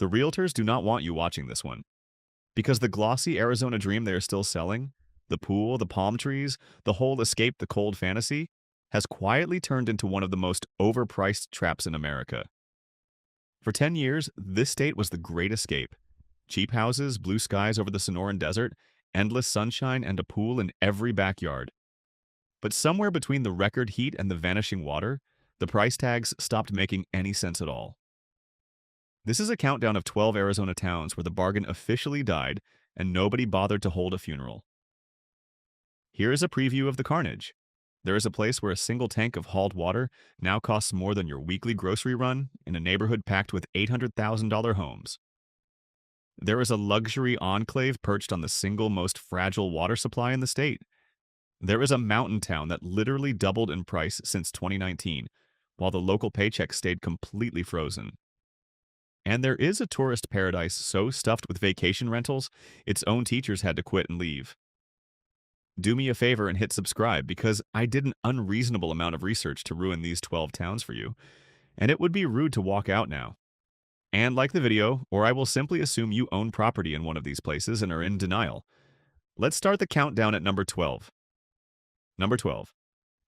The realtors do not want you watching this one. Because the glossy Arizona dream they are still selling, the pool, the palm trees, the whole escape the cold fantasy, has quietly turned into one of the most overpriced traps in America. For 10 years, this state was the great escape. Cheap houses, blue skies over the Sonoran Desert, endless sunshine, and a pool in every backyard. But somewhere between the record heat and the vanishing water, the price tags stopped making any sense at all. This is a countdown of 12 Arizona towns where the bargain officially died and nobody bothered to hold a funeral. Here is a preview of the carnage. There is a place where a single tank of hauled water now costs more than your weekly grocery run in a neighborhood packed with $800,000 homes. There is a luxury enclave perched on the single most fragile water supply in the state. There is a mountain town that literally doubled in price since 2019, while the local paycheck stayed completely frozen. And there is a tourist paradise so stuffed with vacation rentals, its own teachers had to quit and leave. Do me a favor and hit subscribe because I did an unreasonable amount of research to ruin these 12 towns for you, and it would be rude to walk out now. And like the video, or I will simply assume you own property in one of these places and are in denial. Let's start the countdown at number 12. Number 12.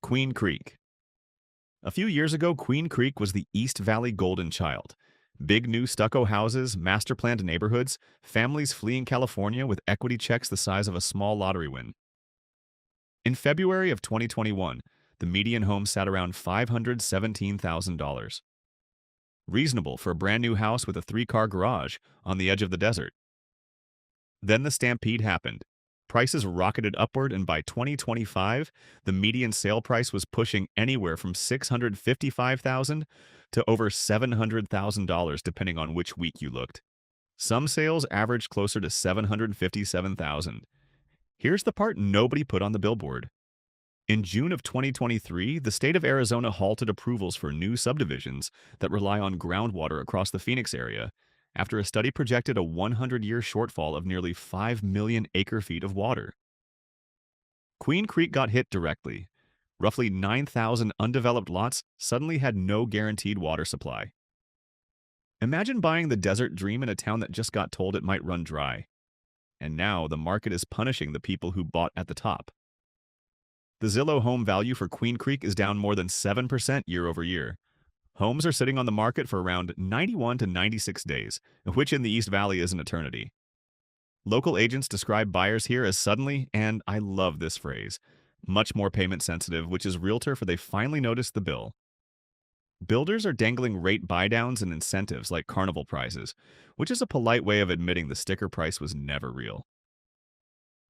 Queen Creek. A few years ago, Queen Creek was the East Valley golden child. Big new stucco houses, master-planned neighborhoods, families fleeing California with equity checks the size of a small lottery win. In February of 2021, the median home sat around $517,000. Reasonable for a brand new house with a 3-car garage on the edge of the desert. Then the stampede happened. Prices rocketed upward, and by 2025, the median sale price was pushing anywhere from $655,000 to over $700,000 depending on which week you looked. Some sales averaged closer to $757,000. Here's the part nobody put on the billboard. In June of 2023, the state of Arizona halted approvals for new subdivisions that rely on groundwater across the Phoenix area after a study projected a 100-year shortfall of nearly 5 million acre-feet of water. Queen Creek got hit directly. Roughly 9,000 undeveloped lots suddenly had no guaranteed water supply. Imagine buying the desert dream in a town that just got told it might run dry. And now the market is punishing the people who bought at the top. The Zillow home value for Queen Creek is down more than 7% year over year. Homes are sitting on the market for around 91 to 96 days, which in the East Valley is an eternity. Local agents describe buyers here as suddenly, and I love this phrase, much more payment sensitive, which is realtor for they finally noticed the bill. Builders are dangling rate buydowns and incentives like carnival prizes, which is a polite way of admitting the sticker price was never real.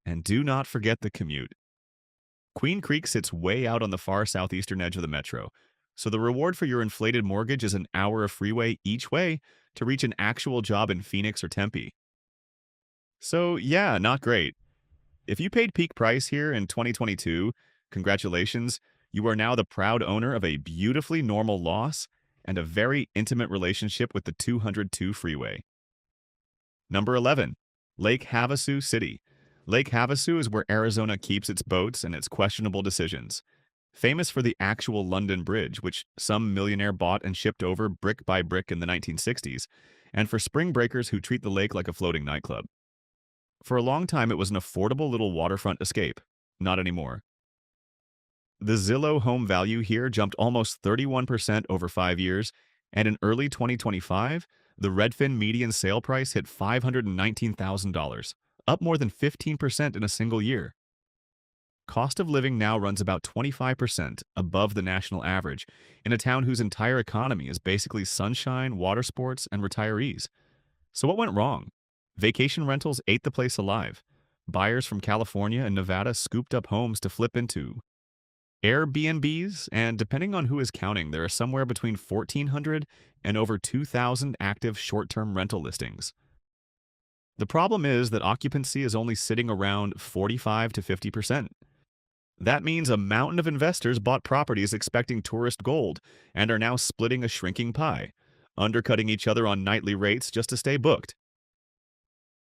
And do not forget the commute. Queen Creek sits way out on the far southeastern edge of the metro, so the reward for your inflated mortgage is an hour of freeway each way to reach an actual job in Phoenix or Tempe. So yeah, not great. If you paid peak price here in 2022, congratulations, you are now the proud owner of a beautifully normal loss and a very intimate relationship with the 202 freeway. Number 11. Lake Havasu City. Lake Havasu is where Arizona keeps its boats and its questionable decisions. Famous for the actual London Bridge, which some millionaire bought and shipped over brick by brick in the 1960s, and for spring breakers who treat the lake like a floating nightclub. For a long time, it was an affordable little waterfront escape. Not anymore. The Zillow home value here jumped almost 31% over 5 years, and in early 2025, the Redfin median sale price hit $519,000, up more than 15% in a single year. Cost of living now runs about 25% above the national average in a town whose entire economy is basically sunshine, water sports, and retirees. So what went wrong? Vacation rentals ate the place alive. Buyers from California and Nevada scooped up homes to flip into Airbnbs, and depending on who is counting, there are somewhere between 1,400 and over 2,000 active short-term rental listings. The problem is that occupancy is only sitting around 45 to 50%. That means a mountain of investors bought properties expecting tourist gold and are now splitting a shrinking pie, undercutting each other on nightly rates just to stay booked.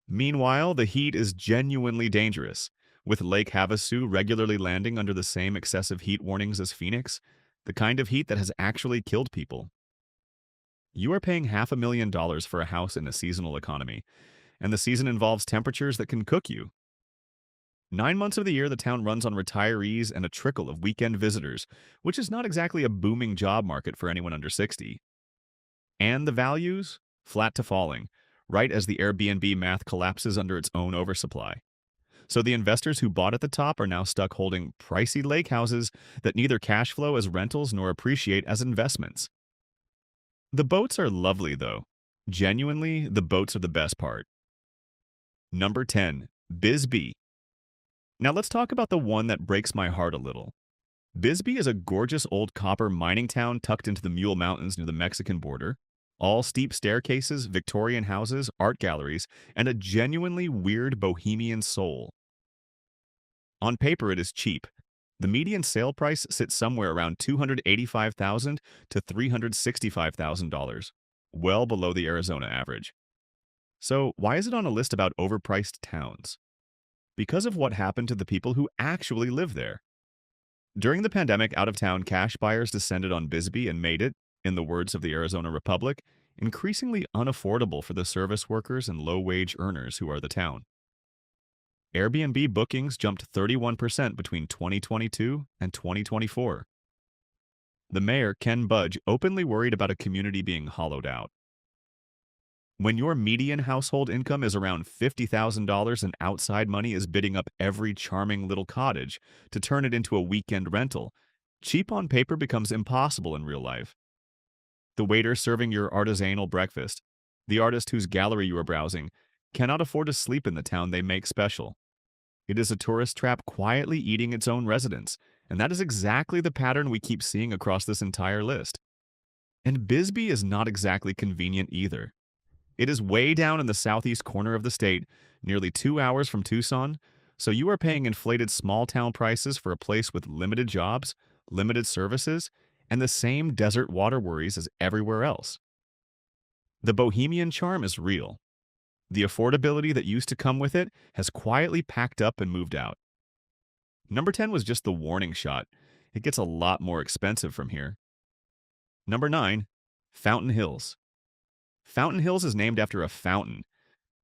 Meanwhile, the heat is genuinely dangerous, with Lake Havasu regularly landing under the same excessive heat warnings as Phoenix, the kind of heat that has actually killed people. You are paying $500,000 for a house in a seasonal economy, and the season involves temperatures that can cook you. 9 months of the year, the town runs on retirees and a trickle of weekend visitors, which is not exactly a booming job market for anyone under 60. And the values? Flat to falling, right as the Airbnb math collapses under its own oversupply. So the investors who bought at the top are now stuck holding pricey lake houses that neither cash flow as rentals nor appreciate as investments. The boats are lovely, though. Genuinely, the boats are the best part. Number 10. Bisbee. Now let's talk about the one that breaks my heart a little. Bisbee is a gorgeous old copper mining town tucked into the Mule Mountains near the Mexican border. All steep staircases, Victorian houses, art galleries, and a genuinely weird bohemian soul. On paper, it is cheap. The median sale price sits somewhere around $285,000 to $365,000, well below the Arizona average. So, why is it on a list about overpriced towns? Because of what happened to the people who actually live there. During the pandemic, out-of-town cash buyers descended on Bisbee and made it, in the words of the Arizona Republic, increasingly unaffordable for the service workers and low-wage earners who are the town. Airbnb bookings jumped 31% between 2022 and 2024. The mayor, Ken Budge, openly worried about a community being hollowed out. When your median household income is around $50,000 and outside money is bidding up every charming little cottage to turn it into a weekend rental, cheap on paper becomes impossible in real life. The waiter serving your artisanal breakfast, the artist whose gallery you are browsing, cannot afford to sleep in the town they make special. It is a tourist trap quietly eating its own residents, and that is exactly the pattern we keep seeing across this entire list. And Bisbee is not exactly convenient either. It is way down in the southeast corner of the state, nearly 2 hours from Tucson, so you are paying inflated small-town prices for a place with limited jobs, limited services, and the same desert water worries as everywhere else. The bohemian charm is real. The affordability that used to come with it has quietly packed up and moved out. Number 10 was just the warning shot. It gets a lot more expensive from here. Number 9. Fountain Hills. Fountain Hills is named after a fountain,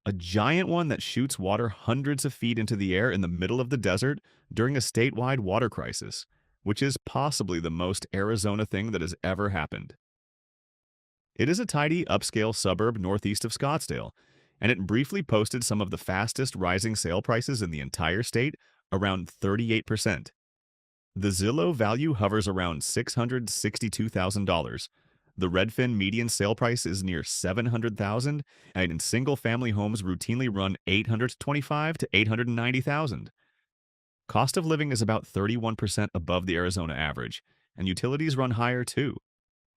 a giant one that shoots water hundreds of feet into the air in the middle of the desert during a statewide water crisis, which is possibly the most Arizona thing that has ever happened. It is a tidy, upscale suburb northeast of Scottsdale, and it briefly posted some of the fastest rising sale prices in the entire state, around 38%. The Zillow value hovers around $662,000. The Redfin median sale price is near $700,000, and single-family homes routinely run $825,000 to $890,000. Cost of living is about 31% above the Arizona average, and utilities run higher too,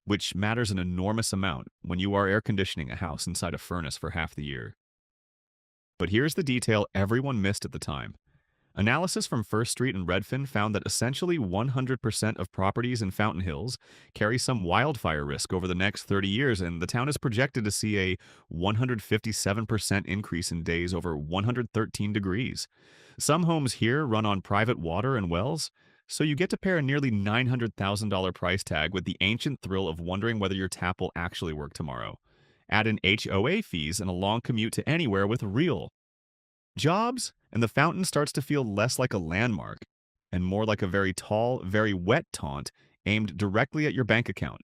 which matters an enormous amount when you are air conditioning a house inside a furnace for half the year. But here's the detail everyone missed at the time. Analysis from First Street and Redfin found that essentially 100% of properties in Fountain Hills carry some wildfire risk over the next 30 years, and the town is projected to see a 157% increase in days over 113 degrees. Some homes here run on private water and wells, so you get to pair a nearly $900,000 price tag with the ancient thrill of wondering whether your tap will actually work tomorrow. Add in HOA fees and a long commute to anywhere with real jobs, and the fountain starts to feel less like a landmark and more like a very tall, very wet taunt aimed directly at your bank account.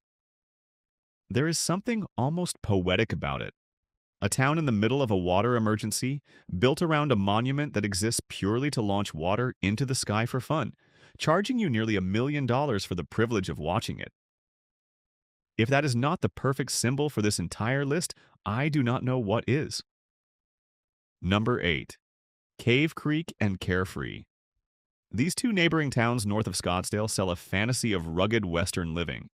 There is something almost poetic about it. A town in the middle of a water emergency, built around a monument that exists purely to launch water into the sky for fun, charging you nearly $1 million for the privilege of watching it. If that is not the perfect symbol for this entire list, I do not know what is. Number 8. Cave Creek and Carefree. These two neighboring towns north of Scottsdale sell a fantasy of rugged Western living.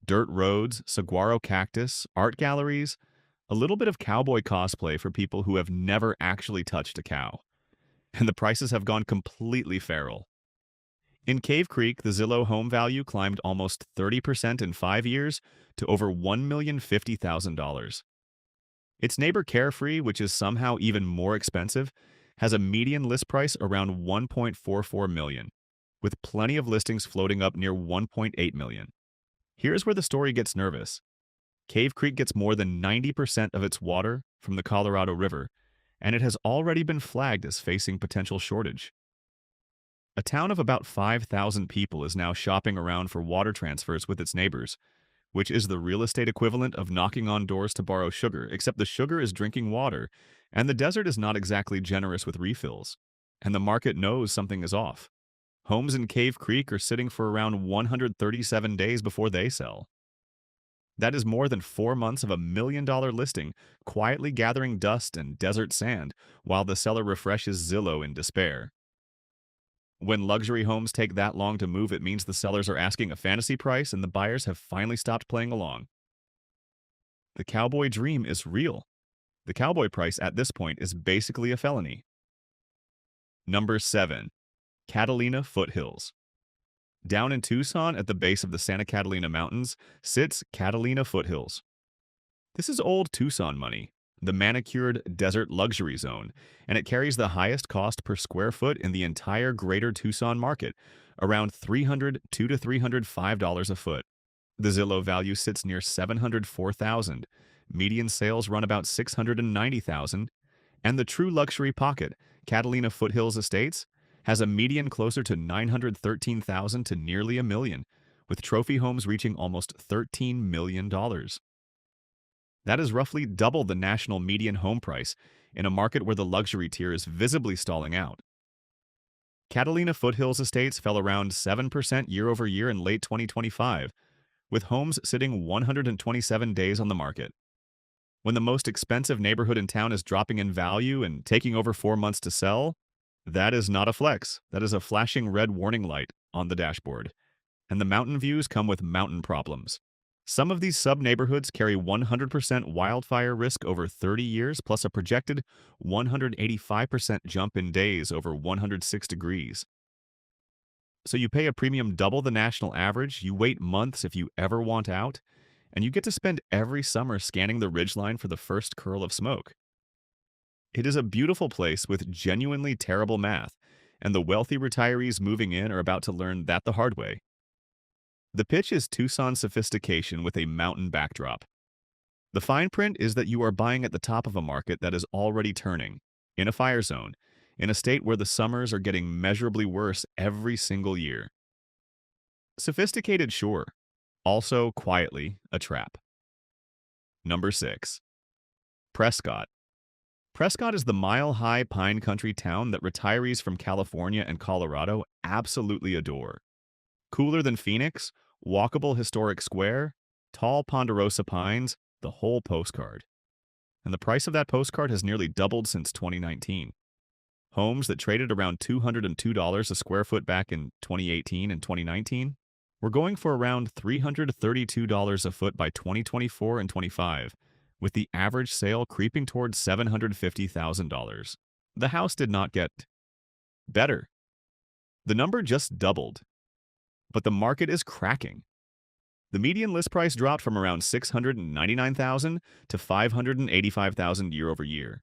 Dirt roads, saguaro cactus, art galleries, a little bit of cowboy cosplay for people who have never actually touched a cow. And the prices have gone completely feral. In Cave Creek, the Zillow home value climbed almost 30% in 5 years to over $1,050,000. Its neighbor Carefree, which is somehow even more expensive, has a median list price around $1.44 million, with plenty of listings floating up near $1.8 million. Here's where the story gets nervous. Cave Creek gets more than 90% of its water from the Colorado River, and it has already been flagged as facing potential shortage. A town of about 5,000 people is now shopping around for water transfers with its neighbors, which is the real estate equivalent of knocking on doors to borrow sugar, except the sugar is drinking water, and the desert is not exactly generous with refills. And the market knows something is off. Homes in Cave Creek are sitting for around 137 days before they sell. That is more than 4 months of $1 million listing, quietly gathering dust and desert sand, while the seller refreshes Zillow in despair. When luxury homes take that long to move, it means the sellers are asking a fantasy price and the buyers have finally stopped playing along. The cowboy dream is real. The cowboy price at this point is basically a felony. Number 7. Catalina Foothills. Down in Tucson at the base of the Santa Catalina Mountains sits Catalina Foothills. This is old Tucson money, the manicured desert luxury zone, and it carries the highest cost per square foot in the entire greater Tucson market, around $302 to $305 a foot. The Zillow value sits near $704,000, median sales run about $690,000, and the true luxury pocket, Catalina Foothills Estates, has a median closer to $913,000 to nearly $1 million, with trophy homes reaching almost $13 million. That is roughly double the national median home price in a market where the luxury tier is visibly stalling out. Catalina Foothills Estates fell around 7% year over year in late 2025, with homes sitting 127 days on the market. When the most expensive neighborhood in town is dropping in value and taking over 4 months to sell, that is not a flex. That is a flashing red warning light on the dashboard. And the mountain views come with mountain problems. Some of these sub-neighborhoods carry 100% wildfire risk over 30 years, plus a projected 185% jump in days over 106 degrees. So you pay a premium double the national average, you wait months if you ever want out, and you get to spend every summer scanning the ridgeline for the first curl of smoke. It is a beautiful place with genuinely terrible math, and the wealthy retirees moving in are about to learn that the hard way. The pitch is Tucson sophistication with a mountain backdrop. The fine print is that you are buying at the top of a market that is already turning, in a fire zone, in a state where the summers are getting measurably worse every single year. Sophisticated, sure. Also, quietly, a trap. Number 6. Prescott. Prescott is the mile-high pine country town that retirees from California and Colorado absolutely adore. Cooler than Phoenix, walkable historic square, tall ponderosa pines, the whole postcard. And the price of that postcard has nearly doubled since 2019. Homes that traded around $202 a square foot back in 2018 and 2019 were going for around $332 a foot by 2024 and 25, with the average sale creeping towards $750,000. The house did not get better. The number just doubled. But the market is cracking. The median list price dropped from around $699,000 to $585,000 year over year.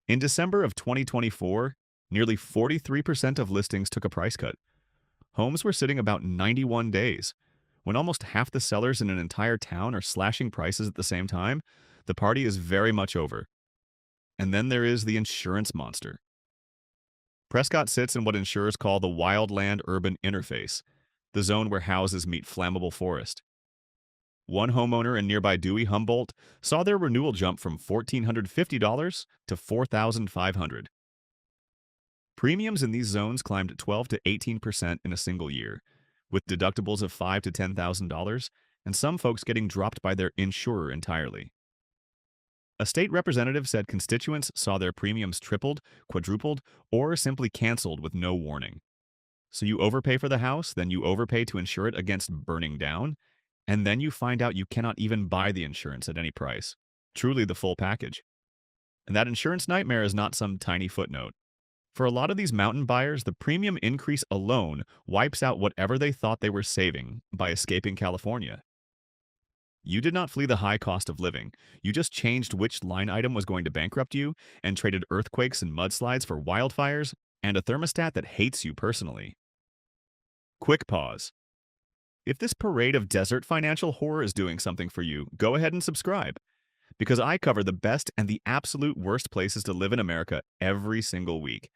In December of 2024, nearly 43% of listings took a price cut. Homes were sitting about 91 days. When almost half the sellers in an entire town are slashing prices at the same time, the party is very much over. And then there is the insurance monster. Prescott sits in what insurers call the wildland-urban interface, the zone where houses meet flammable forest. One homeowner in nearby Dewey, Humboldt, saw their renewal jump from $1,450 to $4,500. Premiums in these zones climbed 12 to 18% in a single year, with deductibles of $5,000 to $10,000, and some folks getting dropped by their insurer entirely. A state representative said constituents saw their premiums tripled, quadrupled, or simply canceled with no warning. So you overpay for the house, then you overpay to insure it against burning down, and then you find out you cannot even buy the insurance at any price. Truly the full package. And that insurance nightmare is not some tiny footnote. For a lot of these mountain buyers, the premium increase alone wipes out whatever they thought they were saving by escaping California. You did not flee the high cost of living. You just changed which line item was going to bankrupt you and traded earthquakes and mudslides for wildfires and a thermostat that hates you personally. Quick pause. If this parade of desert financial horror is doing something for you, go ahead and subscribe, because I cover the best and the absolute worst places to live in America every single week.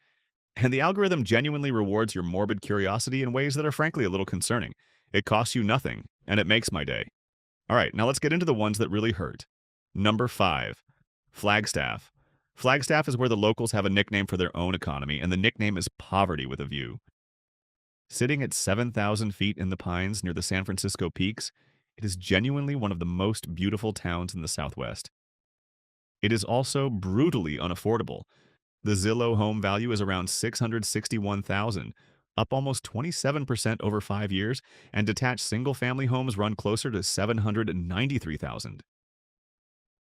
And the algorithm genuinely rewards your morbid curiosity in ways that are frankly a little concerning. It costs you nothing, and it makes my day. All right, now let's get into the ones that really hurt. Number 5, Flagstaff. Flagstaff is where the locals have a nickname for their own economy, and the nickname is Poverty with a View. Sitting at 7,000 feet in the pines near the San Francisco peaks, it is genuinely one of the most beautiful towns in the Southwest. It is also brutally unaffordable. The Zillow home value is around 661,000, up almost 27% over 5 years, and detached single-family homes run closer to 793,000.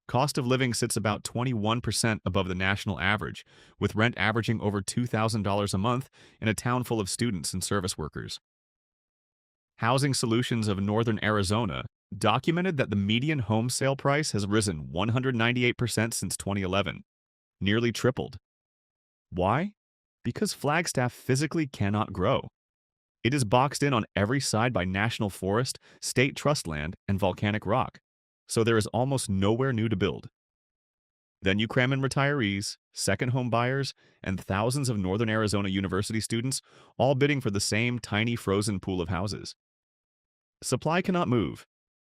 Cost of living sits about 21% above the national average, with rent averaging over $2,000 a month in a town full of students and service workers. Housing Solutions of Northern Arizona documented that the median home sale price has risen 198% since 2011, nearly tripled. Why? Because Flagstaff physically cannot grow. It is boxed in on every side by national forest, state trust land, and volcanic rock, so there is almost nowhere new to build. Then you cram in retirees, second home buyers, and thousands of Northern Arizona University students, all bidding for the same tiny frozen pool of houses. Supply cannot move.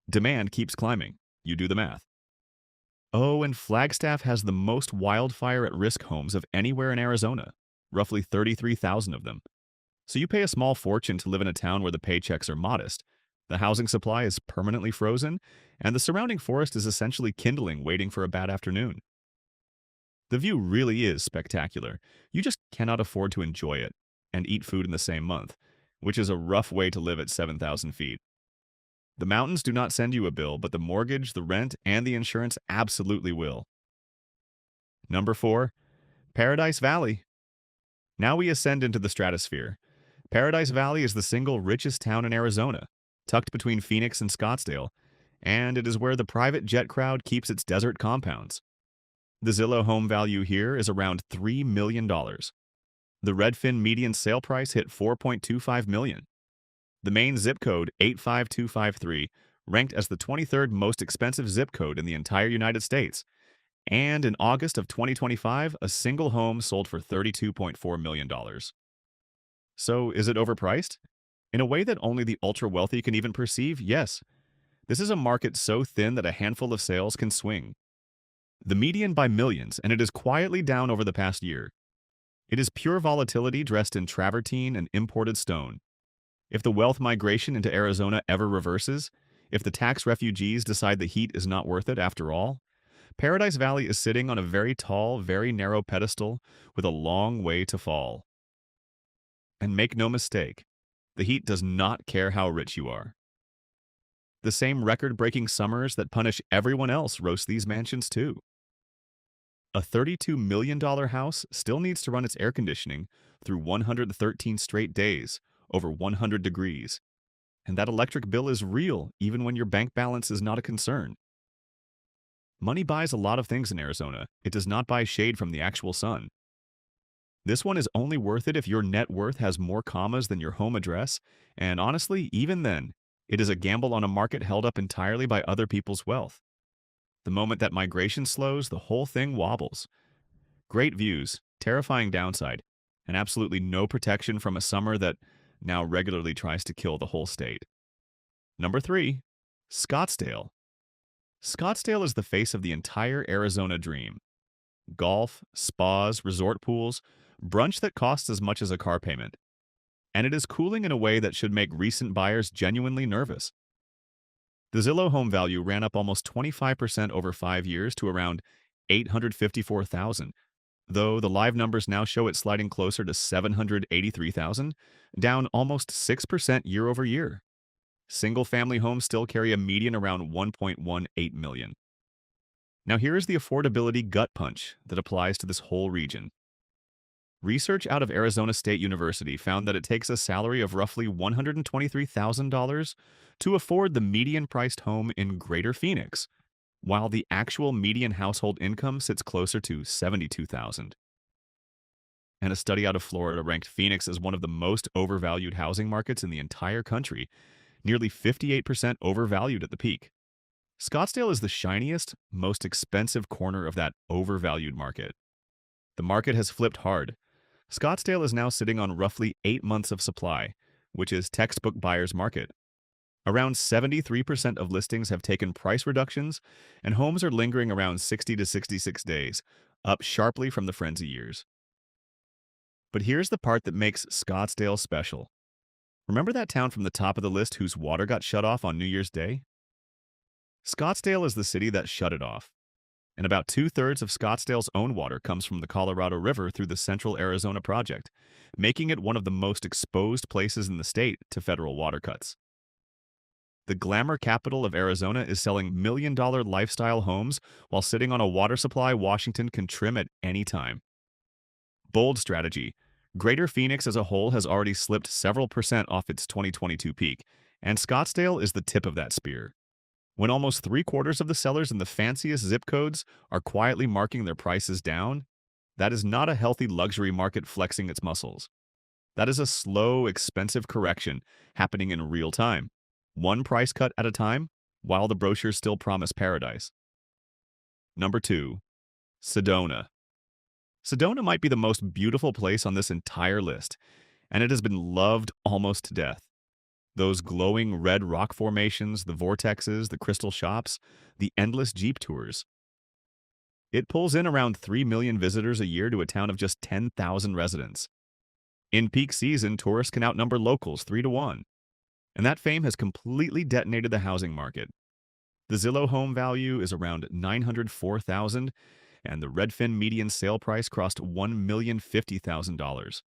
Demand keeps climbing. You do the math. Oh, and Flagstaff has the most wildfire at-risk homes of anywhere in Arizona, roughly 33,000 of them. So you pay a small fortune to live in a town where the paychecks are modest. The housing supply is permanently frozen, and the surrounding forest is essentially kindling, waiting for a bad afternoon. The view really is spectacular. You just cannot afford to enjoy it and eat food in the same month, which is a rough way to live at 7,000 feet. The mountains do not send you a bill, but the mortgage, the rent, and the insurance absolutely will. Number 4, Paradise Valley. Now we ascend into the stratosphere. Paradise Valley is the single richest town in Arizona, tucked between Phoenix and Scottsdale, and it is where the private jet crowd keeps its desert compounds. The Zillow home value here is around $3 million. The Redfin median sale price hit $4.25 million. The main zip code, 85253, ranked as the 23rd most expensive zip code in the entire United States. And in August of 2025, a single home sold for $32.4 million. So, is it overpriced? In a way that only the ultra-wealthy can even perceive, yes. This is a market so thin that a handful of sales can swing the median by millions, and it is quietly down over the past year. It is pure volatility dressed in travertine and imported stone. If the wealth migration into Arizona ever reverses, if the tax refugees decide the heat is not worth it after all, Paradise Valley is sitting on a very tall, very narrow pedestal with a long way to fall. And make no mistake, the heat does not care how rich you are. The same record-breaking summers that punish everyone else roast these mansions too. A $32 million house still needs to run its air conditioning through 113 straight days, over 100 degrees. And that electric bill is real, even when your bank balance is not a concern. Money buys a lot of things in Arizona. It does not buy shade from the actual sun. This one is only worth it if your net worth has more commas than your home address, and honestly, even then, it is a gamble on a market held up entirely by other people's wealth. The moment that migration slows, the whole thing wobbles. Great views, terrifying downside, and absolutely no protection from a summer that now regularly tries to kill the whole state. Number 3, Scottsdale. Scottsdale is the face of the entire Arizona dream. Golf, spas, resort pools, brunch that costs as much as a car payment. And it is cooling in a way that should make recent buyers genuinely nervous. The Zillow home value ran up almost 25% over 5 years to around $854,000, though the live numbers now show it sliding closer to $783,000, down almost 6% year over year. Single-family homes still carry a median around $1.18 million. Now here is the affordability gut punch that applies to this whole region. Research out of Arizona State University found that it takes a salary of roughly $123,000 to afford the median-priced home in Greater Phoenix, while the actual median household income sits closer to $72,000. And a study out of Florida ranked Phoenix as one of the most overvalued housing markets in the entire country, nearly 58% overvalued at the peak. Scottsdale is the shiniest, most expensive corner of that overvalued market. The market has flipped hard. Scottsdale is now sitting on roughly 8 months of supply, which is textbook buyer's market. Around 73% of listings have taken price reductions, and homes are lingering around 60 to 66 days, up sharply from the frenzy years. But here's the part that makes Scottsdale special. Remember that town from the top of the list whose water got shut off on New Year's Day? Scottsdale is the city that shut it off, and about two-thirds of Scottsdale's own water comes from the Colorado River through the Central Arizona Project, making it one of the most exposed places in the state to federal water cuts. The glamour capital of Arizona is selling million-dollar lifestyle homes while sitting on a water supply Washington can trim at any time. Bold strategy. Greater Phoenix as a whole has already slipped several percent off its 2022 peak, and Scottsdale is the tip of that spear. When almost three-quarters of the sellers in the fanciest zip codes are quietly marking their prices down, that is not a healthy luxury market flexing its muscles. That is a slow, expensive correction happening in real time, one price cut at a time, while the brochures still promise paradise. Number 2. Sedona. Sedona might be the most beautiful place on this entire list, and it has been loved almost to death. Those glowing red rock formations, the vortexes, the crystal shops, the endless Jeep tours. It pulls in around 3 million visitors a year to a town of just 10,000 residents. In peak season, tourists can outnumber locals 3 to 1. And that fame has completely detonated the housing market. The Zillow home value is around $904,000, and the Redfin median sale price crossed $1,050,000.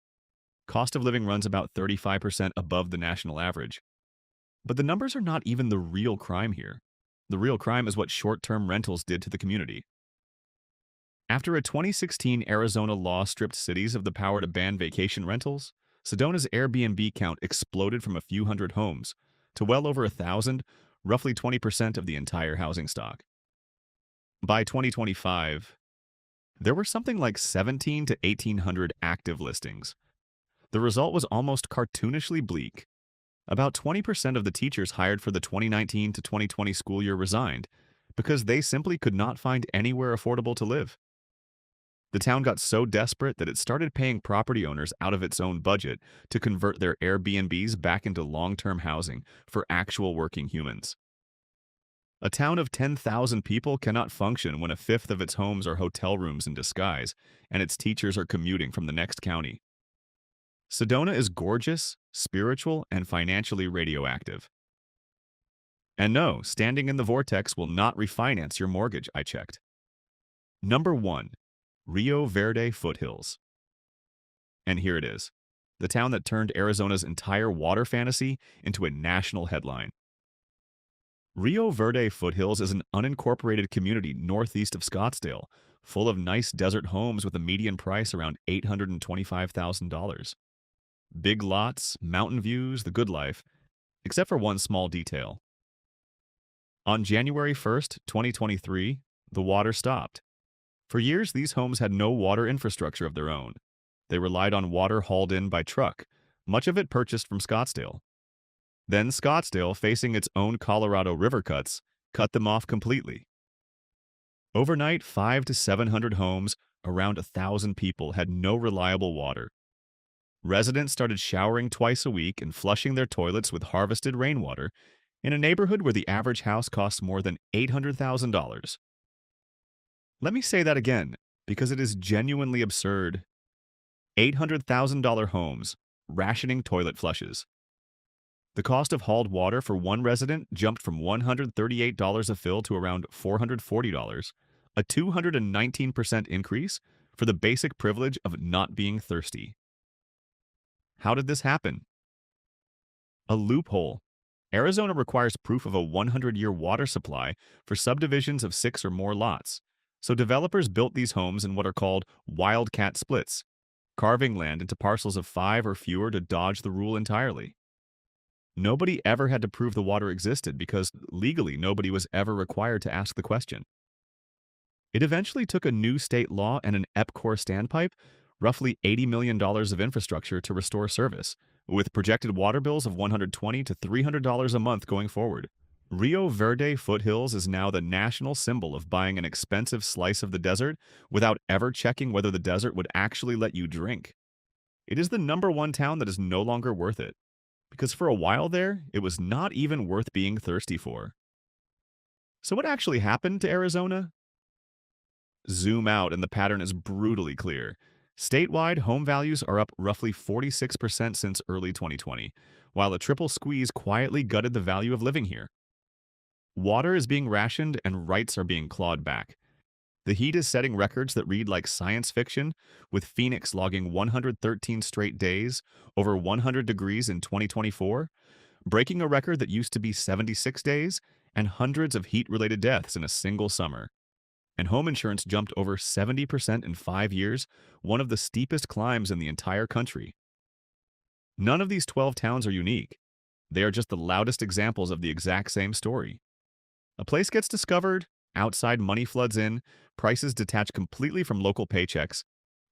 Cost of living runs about 35% above the national average. But the numbers are not even the real crime here. The real crime is what short-term rentals did to the community. After a 2016 Arizona law stripped cities of the power to ban vacation rentals, Sedona's Airbnb count exploded from a few hundred homes to well over 1,000, roughly 20% of the entire housing stock. By 2025, there were something like 17 to 1,800 active listings. The result was almost cartoonishly bleak. About 20% of the teachers hired for the 2019 to 2020 school year resigned because they simply could not find anywhere affordable to live. The town got so desperate that it started paying property owners out of its own budget to convert their Airbnbs back into long-term housing for actual working humans. A town of 10,000 people cannot function when a fifth of its homes are hotel rooms in disguise and its teachers are commuting from the next county. Sedona is gorgeous, spiritual, and financially radioactive. And no, standing in the vortex will not refinance your mortgage, I checked. Number 1. Rio Verde Foothills. And here it is, the town that turned Arizona's entire water fantasy into a national headline. Rio Verde Foothills is an unincorporated community northeast of Scottsdale, full of nice desert homes with a median price around $825,000. Big lots, mountain views, the good life, except for one small detail. On January 1st, 2023, the water stopped. For years, these homes had no water infrastructure of their own. They relied on water hauled in by truck, much of it purchased from Scottsdale. Then Scottsdale, facing its own Colorado River cuts, cut them off completely. Overnight, 500 to 700 homes, around 1,000 people, had no reliable water. Residents started showering twice a week and flushing their toilets with harvested rainwater in a neighborhood where the average house costs more than $800,000. Let me say that again, because it is genuinely absurd. $800,000 homes, rationing toilet flushes. The cost of hauled water for one resident jumped from $138 a fill to around $440, a 219% increase for the basic privilege of not being thirsty. How did this happen? A loophole. Arizona requires proof of a 100-year water supply for subdivisions of 6 or more lots, so developers built these homes in what are called wildcat splits, carving land into parcels of 5 or fewer to dodge the rule entirely. Nobody ever had to prove the water existed because legally nobody was ever required to ask the question. It eventually took a new state law and an EPCOR standpipe, roughly $80 million of infrastructure to restore service, with projected water bills of $120 to $300 a month going forward. Rio Verde Foothills is now the national symbol of buying an expensive slice of the desert without ever checking whether the desert would actually let you drink. It is the number one town that is no longer worth it, because for a while there, it was not even worth being thirsty for. So what actually happened to Arizona? Zoom out and the pattern is brutally clear. Statewide, home values are up roughly 46% since early 2020, while a triple squeeze quietly gutted the value of living here. Water is being rationed and rights are being clawed back. The heat is setting records that read like science fiction, with Phoenix logging 113 straight days over 100 degrees in 2024, breaking a record that used to be 76 days and hundreds of heat-related deaths in a single summer. And home insurance jumped over 70% in 5 years, one of the steepest climbs in the entire country. None of these 12 towns are unique. They are just the loudest examples of the exact same story. A place gets discovered, outside money floods in, prices detach completely from local paychecks,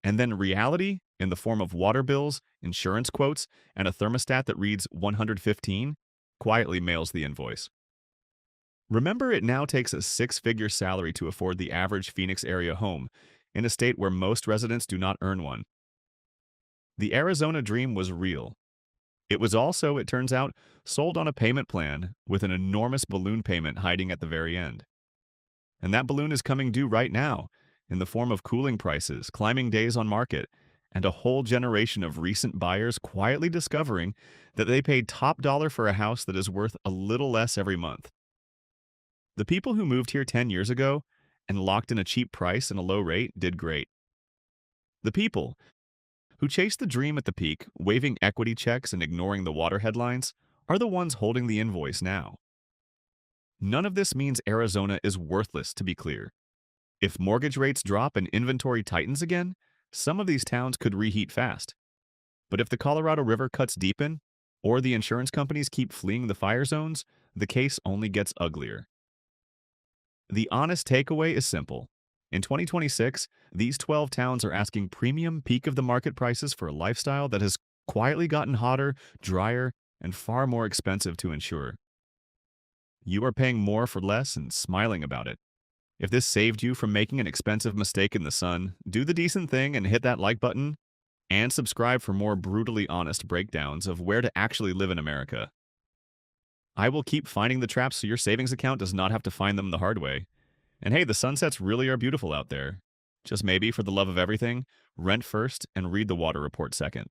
and then reality, in the form of water bills, insurance quotes, and a thermostat that reads 115, quietly mails the invoice. Remember, it now takes a six-figure salary to afford the average Phoenix area home, in a state where most residents do not earn one. The Arizona dream was real. It was also, it turns out, sold on a payment plan with an enormous balloon payment hiding at the very end. And that balloon is coming due right now, in the form of cooling prices, climbing days on market, and a whole generation of recent buyers quietly discovering that they paid top dollar for a house that is worth a little less every month. The people who moved here 10 years ago and locked in a cheap price and a low rate did great. The people who chased the dream at the peak, waving equity checks and ignoring the water headlines, are the ones holding the invoice now. None of this means Arizona is worthless, to be clear. If mortgage rates drop and inventory tightens again, some of these towns could reheat fast. But if the Colorado River cuts deepen, or the insurance companies keep fleeing the fire zones, the case only gets uglier. The honest takeaway is simple. In 2026, these 12 towns are asking premium peak-of-the-market prices for a lifestyle that has quietly gotten hotter, drier, and far more expensive to insure. You are paying more for less and smiling about it. If this saved you from making an expensive mistake in the sun, do the decent thing and hit that like button, and subscribe for more brutally honest breakdowns of where to actually live in America. I will keep finding the traps so your savings account does not have to find them the hard way. And hey, the sunsets really are beautiful out there. Just maybe, for the love of everything, rent first and read the water report second.